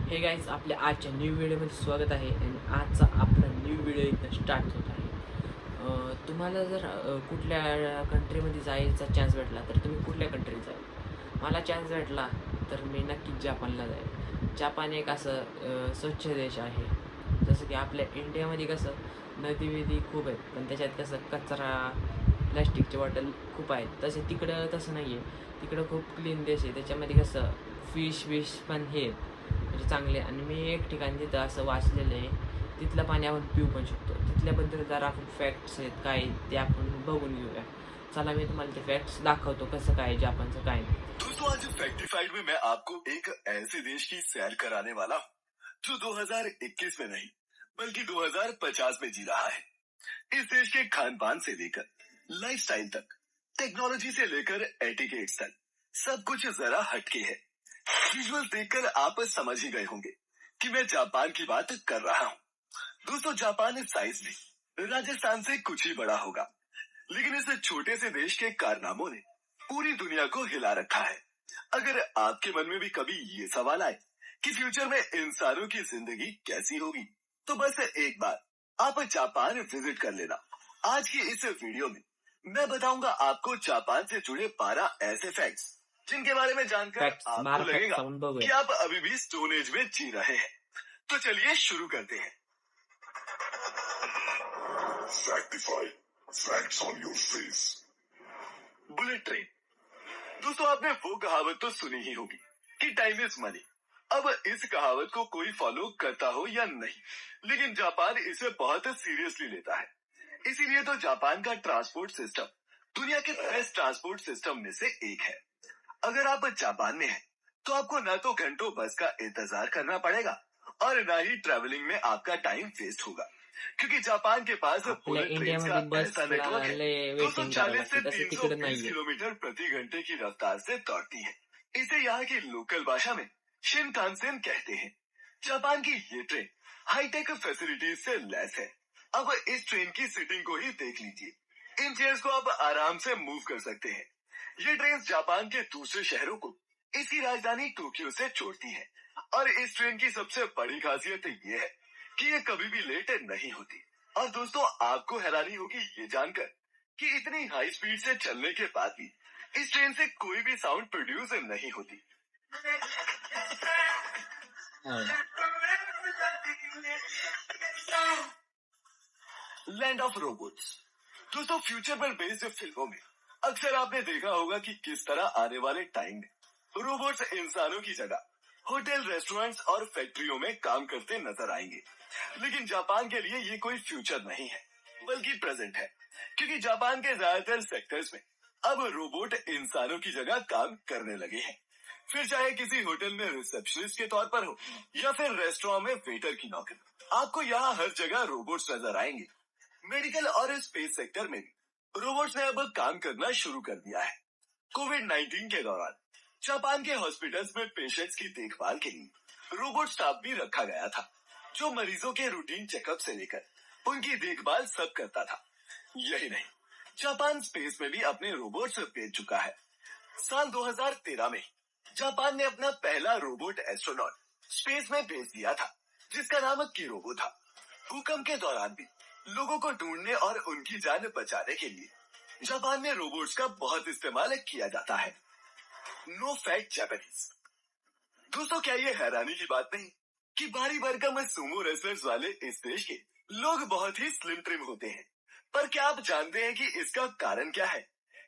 हे guys आपल्या आजच्या new व्हिडिओमध्ये स्वागत आहे आणि आजचा आपला न्यू व्हिडिओ इथं स्टार्ट होत आहे. तुम्हाला जर कुठल्या कंट्रीमध्ये जायचा चान्स भेटला तर तुम्ही कुठल्या कंट्रीत जाईल? मला चान्स भेटला तर मी नक्कीच जापानला जाईल. जापान एक असं स्वच्छ देश आहे. जसं की आपल्या इंडियामध्ये कसं नदी-विधी खूप आहेत, पण त्याच्यात कसं कचरा, प्लास्टिकची बॉटल खूप आहेत. तिकडं तसं नाही आहे. तिकडं खूप क्लीन देश आहे. त्याच्यामध्ये कसं फिश पण हे म्हणजे चांगले. आणि मी एक ठिकाणी तिथं असं वाचलेलं आहे, तिथलं पाणी आपण पिऊ पण शकतो. तिथल्याबद्दल जरा आपण फॅक्ट्स आहेत काय ते आपण बघून घेऊया. चला मी तुम्हाला ते फॅक्ट्स दाखवतो कसं काय जापानचं काय नाही. दोस्तों आज फैक्टिफाइड में मैं आपको एक ऐसे देश की सैर कराने वाला हूँ जो 2021 में नहीं बल्कि 2050 में जी रहा है। इस देश के खान पान से लेकर लाइफस्टाइल तक, टेक्नोलॉजी से लेकर एटिकेट्स तक सब कुछ जरा हटके है। विजुअल देखकर आप समझ ही गए होंगे कि मैं जापान की बात कर रहा हूँ। दोस्तों जापान साइज में राजस्थान से कुछ ही बड़ा होगा, लेकिन इस छोटे से देश के कारनामों ने पूरी दुनिया को हिला रखा है। अगर आपके मन में भी कभी ये सवाल आए कि फ्यूचर में इंसानों की जिंदगी कैसी होगी, तो बस एक बार आप जापान विजिट कर लेना। आज की इस वीडियो में मैं बताऊंगा आपको जापान से जुड़े 12 ऐसे फैक्ट्स जिनके बारे में जानकर फॅक्ट्स आपको 12 फॅक्ट्स लगेगा आपण कि बघूया. आप अभी भी स्टोन एज में जी रहे हैं। तो चलिए शुरू करते हैं। Factified, facts on your face. Bullet train. दोस्तों आपने वो कहावत तो सुनी ही होगी कि टाइम इज मनी। अब इस कहावत को कोई फॉलो करता हो या नहीं, लेकिन जापान इसे बहुत सीरियसली लेता है। इसीलिए तो जापान का ट्रांसपोर्ट सिस्टम दुनिया के बेस्ट ट्रांसपोर्ट सिस्टम में से एक है। अगर आप जापान में हैं, तो आपको न तो घंटों बस का इंतजार करना पड़ेगा और न ही ट्रैवलिंग में आपका टाइम वेस्ट होगा, क्योंकि जापान के पास आपल्या बुलेट ट्रेन का इंडियामध्ये ऐसा बसला नेटवर्क है लय वेटिंग करावं 240 से लागतं, तसं तिकडं 320 नाहीये. किलोमीटर प्रति घंटे की रफ्तार से दौड़ती है। इसे यहाँ की लोकल भाषा में शिनकानसेन कहते हैं। जापान की ये ट्रेन हाईटेक फैसिलिटीज से लैस है। अब इस ट्रेन की सीटिंग को ही देख लीजिए। इन चेयर्स को आप आराम से मूव कर सकते हैं। ये ट्रेन जापान के दूसरे शहरों को इसकी राजधानी टोक्यो से जोड़ती है। और इस ट्रेन की सबसे बड़ी खासियत ये है कि ये कभी भी लेट नहीं होती। और दोस्तों आपको हैरानी होगी ये जानकर कि इतनी हाई स्पीड से चलने के बाद भी इस ट्रेन से कोई भी साउंड प्रोड्यूस नहीं होती। Land of robots. दोस्तों फ्यूचर पर बेस्ड फिल्मों में अक्सर आपने देखा होगा कि किस तरह आने वाले टाइम में रोबोट्स इंसानों की जगह होटल, रेस्टोरेंट्स और फैक्ट्रियों में काम करते नजर आएंगे। लेकिन जापान के लिए ये कोई फ्यूचर नहीं है, बल्कि प्रेजेंट है, क्योंकि जापान के ज्यादातर सेक्टर्स में अब रोबोट इंसानों की जगह काम करने लगे हैं। फिर चाहे किसी होटल में रिसेप्शनिस्ट के तौर पर हो या फिर रेस्टोरेंट में वेटर की नौकरी, आपको यहाँ हर जगह रोबोट्स नजर आएंगे। मेडिकल और स्पेस सेक्टर में भी रोबोट्स ने अब काम करना शुरू कर दिया है। कोविड-19 के दौरान जापान के हॉस्पिटल्स में पेशेंट्स की देखभाल के लिए रोबोट स्टाफ भी रखा गया था, जो मरीजों के रूटीन चेकअप से लेकर उनकी देखभाल सब करता था। यही नहीं, जापान स्पेस में भी अपने रोबोट्स भेज चुका है। साल 2013 में जापान ने अपना पहला रोबोट एस्ट्रोनॉट स्पेस में भेज दिया था, जिसका नाम किरोबो था। भूकंप के दौरान भी लोगों को ढूंढने और उनकी जान बचाने के लिए जापान में रोबोट्स का बहुत इस्तेमाल किया जाता है। No fat Japanese. दोस्तों क्या ये हैरानी की बात नहीं कि भारी भरकम सुमो रेसलर्स वाले इस देश के लोग बहुत ही स्लिम ट्रिम होते हैं। पर क्या आप जानते हैं कि इसका कारण क्या है?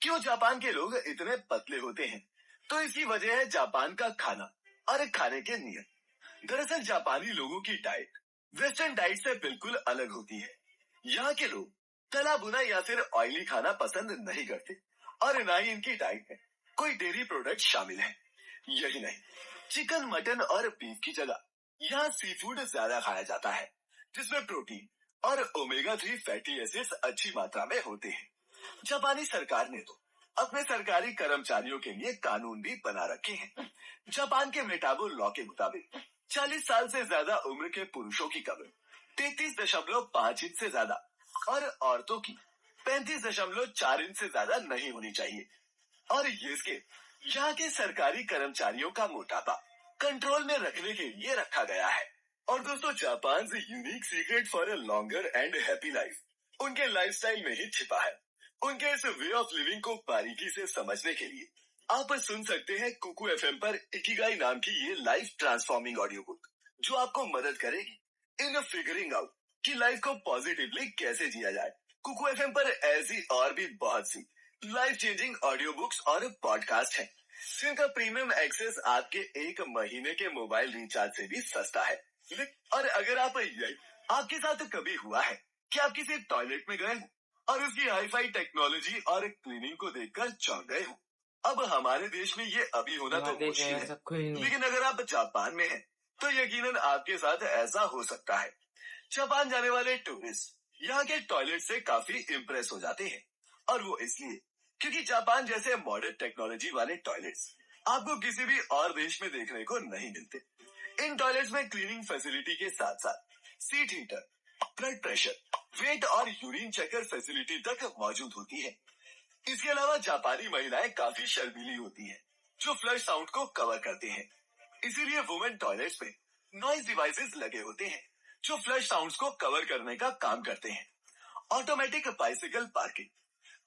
क्यों जापान के लोग इतने पतले होते हैं? तो इसकी वजह है जापान का खाना और खाने के नियम। दरअसल जापानी लोगों की डाइट वेस्टर्न डाइट से बिल्कुल अलग होती है। यहाँ के लोग तला भुना या फिर ऑयली खाना पसंद नहीं करते और न ही इनकी डाइट में कोई डेयरी प्रोडक्ट शामिल है। यही नहीं, चिकन, मटन और बीफ की जगह यहाँ सी फूड ज्यादा खाया जाता है, जिसमें प्रोटीन और ओमेगा 3 फैटी एसिड्स अच्छी मात्रा में होते हैं। जापानी सरकार ने तो अपने सरकारी कर्मचारियों के लिए कानून भी बना रखे हैं। जापान के मेटाबो लॉ के मुताबिक 40 साल से ज्यादा उम्र के पुरुषों की कब्र 33.5 इंच से ज्यादा और औरतों की 35.4 इंच से ज्यादा नहीं होनी चाहिए। और ये इसके यहाँ के सरकारी कर्मचारियों का मोटापा कंट्रोल में रखने के लिए रखा गया है। और दोस्तों, जापान से unique secret for a longer and happy life उनके लाइफस्टाइल में ही छिपा है। उनके इस वे ऑफ लिविंग को बारीकी से समझने के लिए आप सुन सकते हैं कुकू एफएम पर इकिगाई नाम की ये लाइफ ट्रांसफॉर्मिंग ऑडियो बुक, जो आपको मदद करेगी इन फिगरिंग आउट कि लाइफ को पॉजिटिवली कैसे जिया जाए। कुकू एफएम पर ऐसी और भी बहुत सी लाइफ चेंजिंग ऑडियो बुक्स और पॉडकास्ट हैं, जिनका प्रीमियम एक्सेस आपके 1 महीने के मोबाइल रिचार्ज से भी सस्ता है। और अगर आपके साथ कभी हुआ है कि आप किसी टॉयलेट में गए हो और उसकी हाईफाई टेक्नोलॉजी और क्लीनिंग को देखकर चौंक गए हो, अब हमारे देश में ये अभी होना तो मुश्किल है, लेकिन अगर आप जापान में हैं, तो यकीनन आपके साथ ऐसा हो सकता है। जापान जाने वाले टूरिस्ट यहाँ के टॉयलेट से काफी इम्प्रेस हो जाते हैं, और वो इसलिए क्योंकि जापान जैसे मॉडर्न टेक्नोलॉजी वाले टॉयलेट्स आपको किसी भी और देश में देखने को नहीं मिलते। इन टॉयलेट्स में क्लीनिंग फैसिलिटी के साथ साथ seat heater, blood pressure, weight और यूरिन चेकर फैसिलिटी तक मौजूद होती है। इसके अलावा जापानी महिलाएं काफी शर्मीली होती हैं, जो फ्लश साउंड को कवर करते हैं। इसीलिए वुमेन टॉयलेट्स में नॉइज डिवाइसेस लगे होते हैं, जो फ्लश साउंड्स को कवर करने का काम करते हैं। Automatic bicycle parking.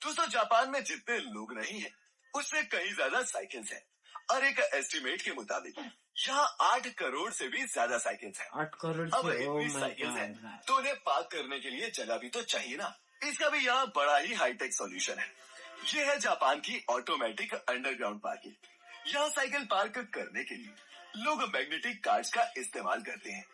दोस्तों, जापान में जितने लोग नहीं हैं, उससे कहीं ज्यादा साइकिल्स हैं, और एक एस्टिमेट के मुताबिक यहाँ 8 करोड़ से भी ज्यादा साइकिल्स हैं। 8 करोड़ अब से इतनी साइकिल्स हैं, तो उन्हें पार्क करने के लिए जगह भी तो चाहिए ना। इसका भी यहाँ बड़ा ही हाईटेक सॉल्यूशन है। ये है जापान की ऑटोमेटिक अंडरग्राउंड पार्किंग। यहाँ साइकिल पार्क करने के लिए लोग मैग्नेटिक कार्ड्स का इस्तेमाल करते हैं।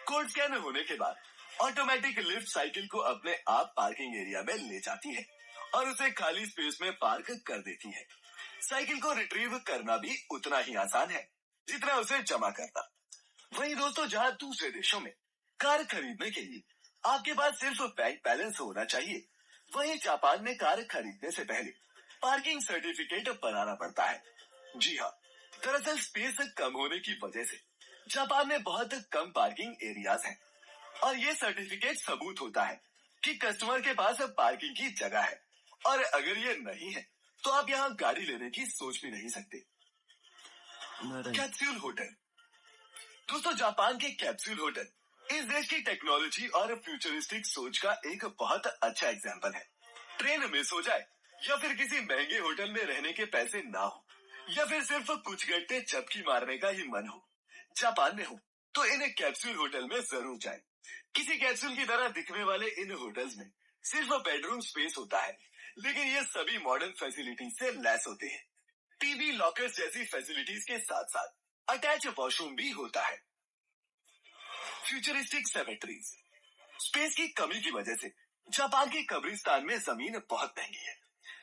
कोड स्कैन होने के बाद ऑटोमेटिक लिफ्ट साइकिल को अपने आप पार्किंग एरिया में ले जाती है और उसे खाली स्पेस में पार्क कर देती है। साइकिल को रिट्रीव करना भी उतना ही आसान है जितना उसे जमा करना। वहीं दोस्तों, जहाँ दूसरे देशों में कार खरीदने के लिए आपके पास सिर्फ बैंक बैलेंस होना चाहिए, वहीं जापान में कार खरीदने से पहले पार्किंग सर्टिफिकेट बनाना पड़ता है। जी हाँ, दरअसल स्पेस कम होने की वजह से जापान में बहुत कम पार्किंग एरियाज हैं, और ये सर्टिफिकेट सबूत होता है कि कस्टमर के पास पार्किंग की जगह है, और अगर ये नहीं है तो आप यहाँ गाड़ी लेने की सोच भी नहीं सकते। Capsule hotel. दोस्तों, जापान के कैप्सूल होटल इस देश की टेक्नोलॉजी और फ्यूचरिस्टिक सोच का एक बहुत अच्छा एग्जाम्पल है। ट्रेन मिस हो जाए, या फिर किसी महंगे होटल में रहने के पैसे ना हो, या फिर सिर्फ कुछ घंटे चपकी मारने का ही मन हो, जापान में हो तो इन कैप्सूल होटल में जरूर जाएं। किसी कैप्सूल की तरह दिखने वाले इन होटल्स में सिर्फ बेडरूम स्पेस होता है, लेकिन ये सभी मॉडर्न फैसिलिटीज से लैस होते हैं। टीवी, लॉकर्स जैसी फैसिलिटीज के साथ साथ अटैच वॉशरूम भी होता है। Futuristic symmetries. स्पेस की कमी की वजह से जापान के कब्रिस्तान में जमीन बहुत महंगी है।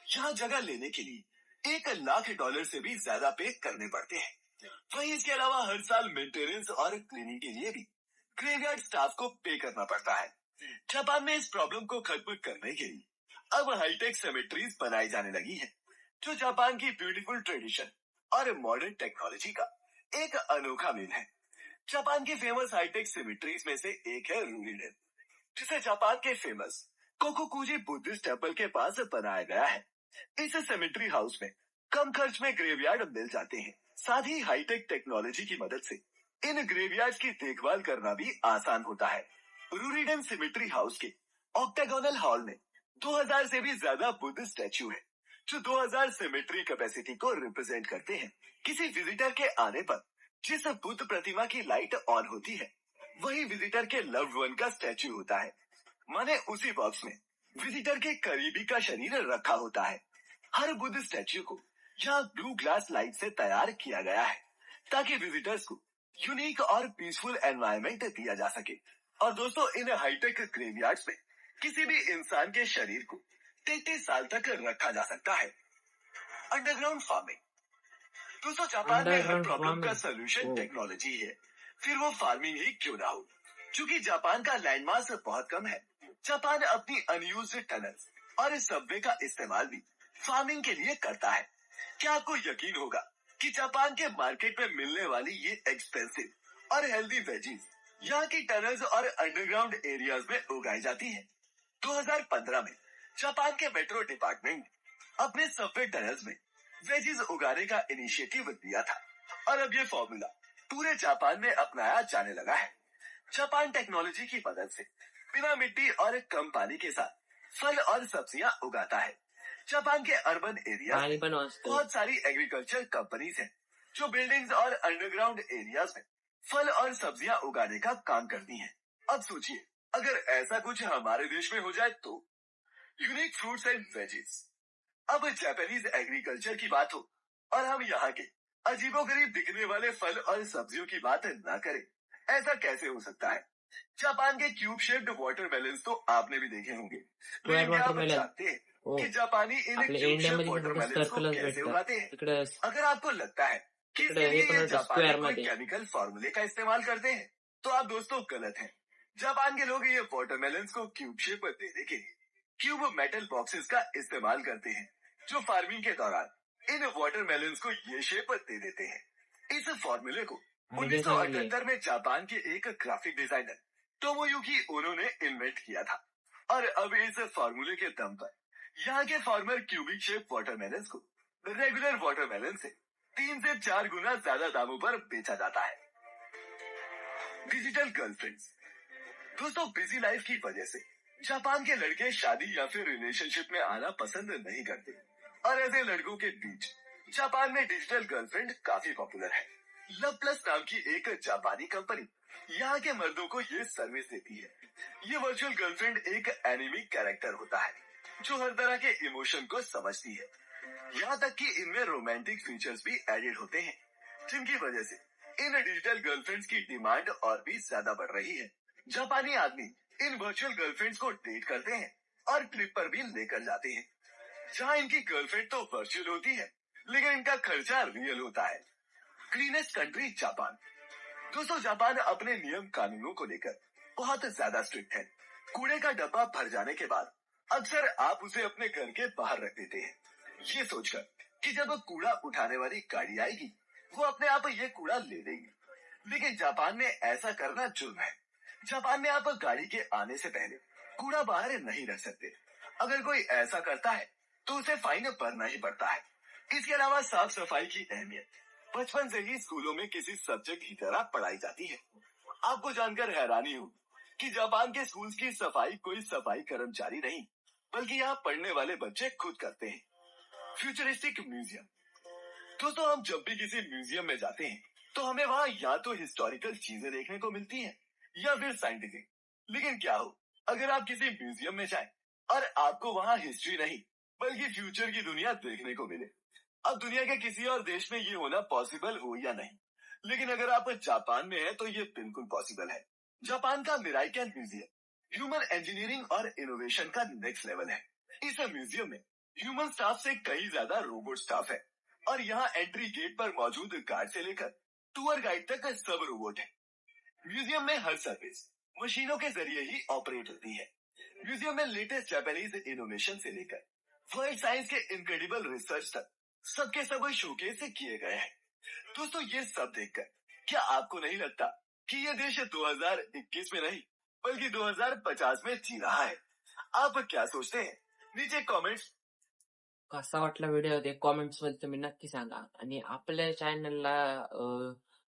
यहाँ जगह लेने के लिए $1 लाख से भी ज्यादा पे करने पड़ते हैं। वहीं इसके अलावा हर साल मेंटेनेंस और क्लीनिंग के लिए भी ग्रेवयार्ड स्टाफ को पे करना पड़ता है। जापान में इस प्रॉब्लम को खत्म करने के लिए अब हाईटेक सेमेट्रीज बनाई जाने लगी है, जो जापान की ब्यूटीफुल ट्रेडिशन और मॉडर्न टेक्नोलॉजी का एक अनोखा मेल है। जापान की फेमस हाईटेक सेमेट्रीज में से एक है रूरीडेन, जिसे जापान के फेमस कोकोकुजी बुद्धिस्ट टेम्पल के पास बनाया गया है। इस सेमेट्री हाउस में कम खर्च में ग्रेवयार्ड मिल जाते हैं। साथ ही हाईटेक टेक्नोलॉजी की मदद से इन ग्रेवयार्ड की देखभाल करना भी आसान होता है। रूरीडेन सेमेट्री हाउस के ऑक्टागोनल हॉल में 2000 से भी ज्यादा बुद्ध स्टैच्यू है, जो 2000 सेमेट्री कैपेसिटी को रिप्रेजेंट करते हैं। किसी विजिटर के आने पर जिस बुद्ध प्रतिमा की लाइट ऑन होती है, वही विजिटर के लव्ड वन का स्टैच्यू होता है। माने उसी बॉक्स में विजिटर के करीबी का शरीर रखा होता है। हर बुद्ध स्टैच्यू को यहाँ ब्लू ग्लास लाइट से तैयार किया गया है, ताकि विजिटर्स को यूनिक और पीसफुल एनवायरनमेंट दिया जा सके। और दोस्तों, इन हाईटेक ग्रेवयार्ड्स में किसी भी इंसान के शरीर को 33 साल तक रखा जा सकता है। Underground farming. दोस्तों, जापान में हर प्रॉब्लम का सोल्यूशन टेक्नोलॉजी है, फिर वो फार्मिंग ही क्यों ना हो। चूंकि जापान का लैंडमास बहुत कम है, जापान अपनी अनयूज्ड टनल्स और सबवे का इस्तेमाल भी फार्मिंग के लिए करता है। क्या आपको यकीन होगा कि जापान के मार्केट में मिलने वाली ये एक्सपेंसिव और हेल्दी वेजीज यहाँ की टनल्स और अंडरग्राउंड एरियाज में उगाई जाती है। 2015 में जापान के मेट्रो डिपार्टमेंट ने अपने सबवे टनल्स में वेजीज उगाने का इनिशिएटिव लिया था, और अब ये फॉर्मूला पूरे जापान में अपनाया जाने लगा है। जापान टेक्नोलॉजी की मदद से बिना मिट्टी और कम पानी के साथ फल और सब्जियां उगाता है। जापान के अर्बन एरियाज पाणी में पण वाचतं. बहुत सारी एग्रीकल्चर कंपनीज हैं जो बिल्डिंग्स और अंडरग्राउंड एरियाज में फल और सब्जियां उगाने का काम करती हैं। अब सोचिए, अगर ऐसा कुछ हमारे देश में हो जाए तो। Unique fruits and veggies. अब जापानीज एग्रीकल्चर की बात हो और हम यहाँ के अजीबोगरीब दिखने वाले फल और सब्जियों की बात न करें, ऐसा कैसे हो सकता है? जापान के क्यूब शेप्ड वाटरमेलन तो आपने भी देखे होंगे, लेकिन क्या आप वॉटरमेलन जानते हैं हो कि जापानी इन आपल्या क्यूब शेप्ड इंडियामध्ये फक्त वाटरमेलन को सर्कलच कैसे भेटतात. उगाते हैं? तिकडे अगर आपको लगता है कि तिकडे इसके हे लिए पण ये होतं जापानी स्क्वेअर कोई मध्ये. केमिकल फॉर्मूले का इस्तेमाल करते हैं, तो आप दोस्तों गलत हैं। जापान के लोग ये वाटरमेलन को क्यूब शेप देने के लिए क्यूब मेटल बॉक्सेस का इस्तेमाल करते हैं, जो फार्मिंग के दौरान इन वाटरमेलन को ये शेप दे देते हैं। इस फॉर्मूले को आणि जे सांगितले 1978 में जापान के एक ग्राफिक डिजाइनर टोमोयुकी ओनो ने इन्वेंट किया था और अब इस फॉर्मूले के दम पर यहाँ के फार्मर क्यूबिक शेप वाटरमेलन को रेगुलर वाटरमेलन से 3 से 4 गुना ज्यादा दामों पर बेचा जाता है। Digital girlfriends. दोस्तों, बिजी लाइफ की वजह से जापान के लड़के शादी या फिर रिलेशनशिप में आना पसंद नहीं करते और ऐसे लड़कों के बीच जापान में डिजिटल गर्लफ्रेंड काफी पॉपुलर है। लव प्लस नाम की एक जापानी कंपनी यहाँ के मर्दों को ये सर्विस देती है। ये वर्चुअल गर्लफ्रेंड एक एनिमी कैरेक्टर होता है जो हर तरह के इमोशन को समझती है। यहाँ तक कि इनमें रोमांटिक फीचर्स भी एडेड होते हैं, जिनकी वजह से इन डिजिटल गर्लफ्रेंड्स की डिमांड और भी ज्यादा बढ़ रही है। जापानी आदमी इन वर्चुअल गर्लफ्रेंड्स को डेट करते हैं और ट्रिप पर भी लेकर जाते हैं, जहाँ इनकी गर्लफ्रेंड तो वर्चुअल होती है, लेकिन इनका खर्चा रियल होता है। Cleanest country Japan. दोस्तों, जापान अपने नियम कानूनों को लेकर बहुत ज्यादा स्ट्रिक्ट है। कूड़े का डब्बा भर जाने के बाद अक्सर आप उसे अपने घर के बाहर रख देते हैं, ये सोचकर कि जब कूड़ा उठाने वाली गाड़ी आएगी वो अपने आप ये कूड़ा ले लेगी। लेकिन जापान में ऐसा करना जुर्म है। जापान में आप गाड़ी के आने से पहले कूड़ा बाहर नहीं रख सकते। अगर कोई ऐसा करता है तो उसे फाइन भरना ही पड़ता है। इसके अलावा साफ सफाई की अहमियत बचपन से ही स्कूलों में किसी सब्जेक्ट की तरह पढ़ाई जाती है। आपको जानकर हैरानी हो कि जापान के स्कूल्स की सफाई कोई सफाई कर्मचारी नहीं, बल्कि यहाँ पढ़ने वाले बच्चे खुद करते हैं। Futuristic museum. दोस्तों, हम जब भी किसी म्यूजियम में जाते हैं तो हमें वहाँ या तो हिस्टोरिकल चीजें देखने को मिलती हैं या फिर साइंटिफिक। लेकिन क्या हो अगर आप किसी म्यूजियम में जाएं और आपको वहाँ हिस्ट्री नहीं बल्कि फ्यूचर की दुनिया देखने को मिले। अब दुनिया के किसी और देश में ये होना पॉसिबल हो या नहीं, लेकिन अगर आप जापान में हैं तो ये बिल्कुल पॉसिबल है। जापान का मिराइकन म्यूजियम ह्यूमन इंजीनियरिंग और इनोवेशन का नेक्स्ट लेवल है। इस म्यूजियम में ह्यूमन स्टाफ से कहीं ज्यादा रोबोट स्टाफ है और यहाँ एंट्री गेट पर मौजूद गार्ड से लेकर टूर गाइड तक सब रोबोट है। म्यूजियम में हर सर्विस मशीनों के जरिए ही ऑपरेट होती है। म्यूजियम में लेटेस्ट जापानीज इनोवेशन से लेकर वर्ल्ड साइंस के इनक्रेडिबल रिसर्च तक सबके सब शोकेस किए गए हैं। दोस्तों, ये सब देखकर क्या आपको नहीं लगता कि ये देश 2021 में नहीं बल्कि 2050 में जी रहा है? आप क्या सोचते हैं? नीचे कमेंट्स कसा वाटला व्हिडिओ ते कॉमेंट्स मध्ये तुम्ही नक्की सांगा. आणि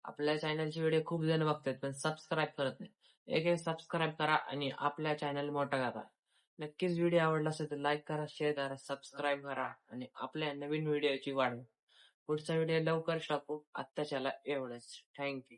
आपल्या चॅनलचे व्हिडिओ खूप जण बघतात पण सबस्क्राईब करत नाही. एक सबस्क्राईब करा आणि आपल्या चॅनल मोठा करा. नक्कीच व्हिडिओ आवडला असेल तर लाईक करा, शेअर करा, सबस्क्राईब करा आणि आपल्या नवीन व्हिडिओची वाढवा. पुढचा व्हिडिओ लवकर टाकू. आत्ताच्याला एवढंच. थँक्यू.